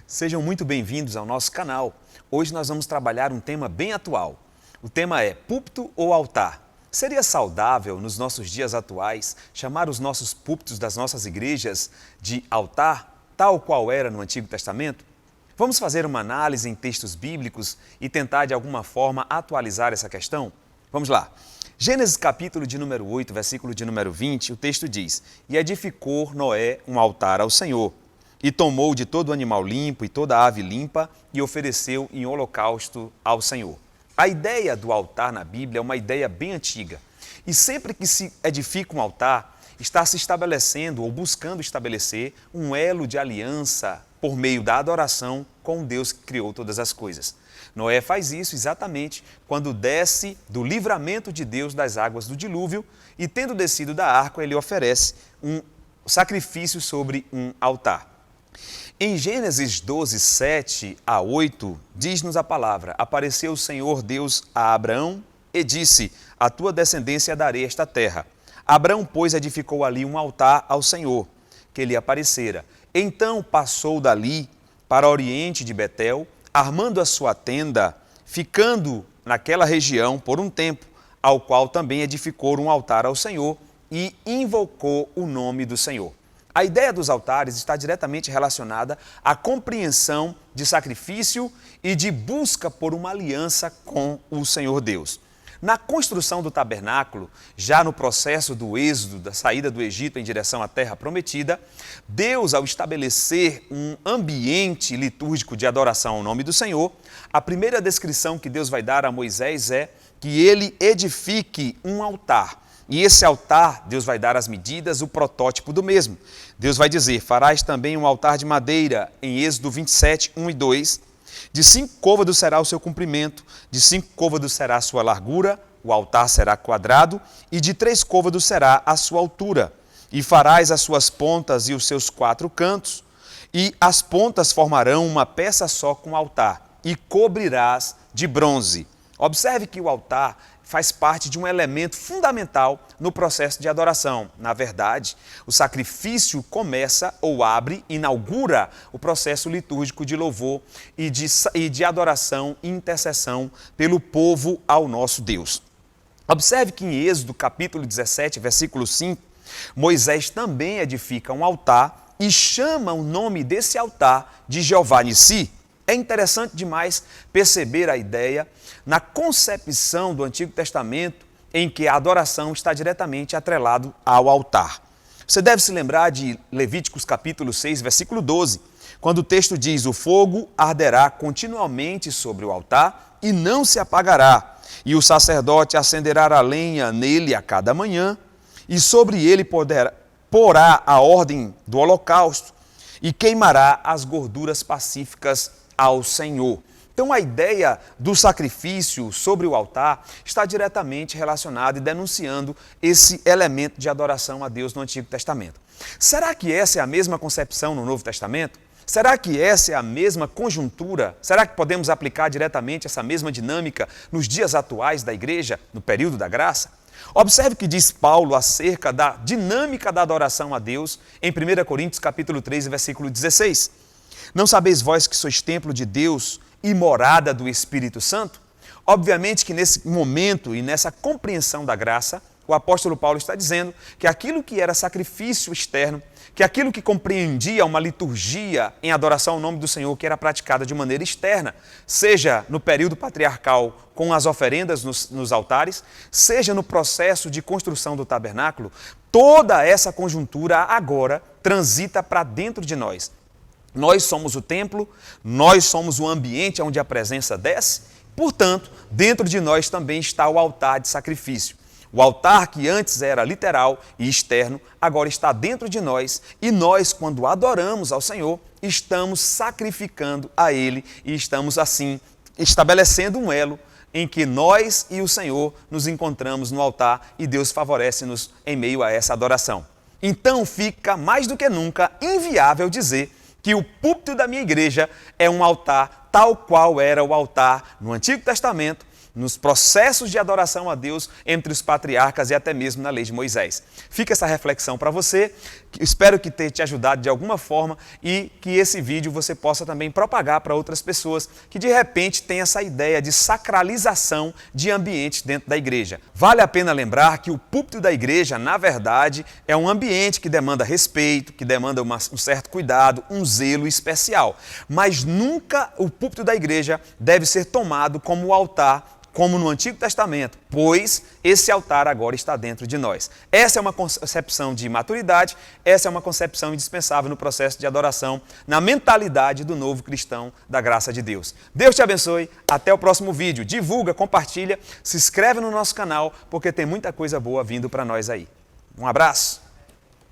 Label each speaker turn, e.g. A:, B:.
A: Sejam muito bem-vindos ao nosso canal. Hoje nós vamos trabalhar um tema bem atual. O tema é púlpito ou altar. Seria saudável, nos nossos dias atuais, chamar os nossos púlpitos das nossas igrejas de altar, tal qual era no Antigo Testamento? Vamos fazer uma análise em textos bíblicos e tentar de alguma forma atualizar essa questão? Vamos lá. Gênesis capítulo de número 8, versículo de número 20, o texto diz: E edificou Noé um altar ao Senhor, e tomou de todo animal limpo e toda ave limpa e ofereceu em holocausto ao Senhor. A ideia do altar na Bíblia é uma ideia bem antiga. E sempre que se edifica um altar, está se estabelecendo ou buscando estabelecer um elo de aliança por meio da adoração com o Deus que criou todas as coisas. Noé faz isso exatamente quando desce do livramento de Deus das águas do dilúvio e, tendo descido da arca, ele oferece um sacrifício sobre um altar. Em Gênesis 12, 7 a 8, diz-nos a palavra: Apareceu o Senhor Deus a Abraão e disse: A tua descendência darei esta terra. Abraão, pois, edificou ali um altar ao Senhor, que lhe aparecera. Então passou dali para o oriente de Betel, armando a sua tenda, ficando naquela região por um tempo, ao qual também edificou um altar ao Senhor e invocou o nome do Senhor. A ideia dos altares está diretamente relacionada à compreensão de sacrifício e de busca por uma aliança com o Senhor Deus. Na construção do tabernáculo, já no processo do êxodo, da saída do Egito em direção à terra prometida, Deus, ao estabelecer um ambiente litúrgico de adoração ao nome do Senhor, a primeira descrição que Deus vai dar a Moisés é que ele edifique um altar. E esse altar, Deus vai dar as medidas, o protótipo do mesmo. Deus vai dizer: farás também um altar de madeira, em Êxodo 27, 1 e 2. De 5 côvados será o seu comprimento, de 5 côvados será a sua largura, o altar será quadrado, e de 3 côvados será a sua altura. E farás as suas pontas e os seus 4 cantos, e as pontas formarão uma peça só com o altar, e cobrirás de bronze. Observe que o altar faz parte de um elemento fundamental no processo de adoração. Na verdade, o sacrifício começa ou abre, inaugura o processo litúrgico de louvor e de adoração e intercessão pelo povo ao nosso Deus. Observe que em Êxodo capítulo 17, versículo 5, Moisés também edifica um altar e chama o nome desse altar de Jeová Nissi. É interessante demais perceber a ideia na concepção do Antigo Testamento em que a adoração está diretamente atrelado ao altar. Você deve se lembrar de Levíticos capítulo 6, versículo 12, quando o texto diz: o fogo arderá continuamente sobre o altar e não se apagará, e o sacerdote acenderá a lenha nele a cada manhã, e sobre ele porá a ordem do holocausto e queimará as gorduras pacíficas ao Senhor. Então a ideia do sacrifício sobre o altar está diretamente relacionada e denunciando esse elemento de adoração a Deus no Antigo Testamento. Será que essa é a mesma concepção no Novo Testamento? Será que essa é a mesma conjuntura? Será que podemos aplicar diretamente essa mesma dinâmica nos dias atuais da igreja, no período da graça? Observe o que diz Paulo acerca da dinâmica da adoração a Deus em 1 Coríntios capítulo 3, versículo 16. Não sabeis vós que sois templo de Deus e morada do Espírito Santo? Obviamente que nesse momento e nessa compreensão da graça, o apóstolo Paulo está dizendo que aquilo que era sacrifício externo, que aquilo que compreendia uma liturgia em adoração ao nome do Senhor, que era praticada de maneira externa, seja no período patriarcal com as oferendas nos altares, seja no processo de construção do tabernáculo, toda essa conjuntura agora transita para dentro de nós. Nós somos o templo, nós somos o ambiente onde a presença desce, portanto, dentro de nós também está o altar de sacrifício. O altar que antes era literal e externo, agora está dentro de nós e nós, quando adoramos ao Senhor, estamos sacrificando a Ele e estamos assim estabelecendo um elo em que nós e o Senhor nos encontramos no altar e Deus favorece-nos em meio a essa adoração. Então fica mais do que nunca inviável dizer que o púlpito da minha igreja é um altar tal qual era o altar no Antigo Testamento, nos processos de adoração a Deus entre os patriarcas e até mesmo na lei de Moisés. Fica essa reflexão para você. Espero que tenha te ajudado de alguma forma e que esse vídeo você possa também propagar para outras pessoas que de repente têm essa ideia de sacralização de ambientes dentro da igreja. Vale a pena lembrar que o púlpito da igreja, na verdade, é um ambiente que demanda respeito, que demanda um certo cuidado, um zelo especial. Mas nunca o púlpito da igreja deve ser tomado como o altar, como no Antigo Testamento, pois esse altar agora está dentro de nós. Essa é uma concepção de maturidade, essa é uma concepção indispensável no processo de adoração, na mentalidade do novo cristão da graça de Deus. Deus te abençoe, até o próximo vídeo. Divulga, compartilha, se inscreve no nosso canal, porque tem muita coisa boa vindo para nós aí. Um abraço!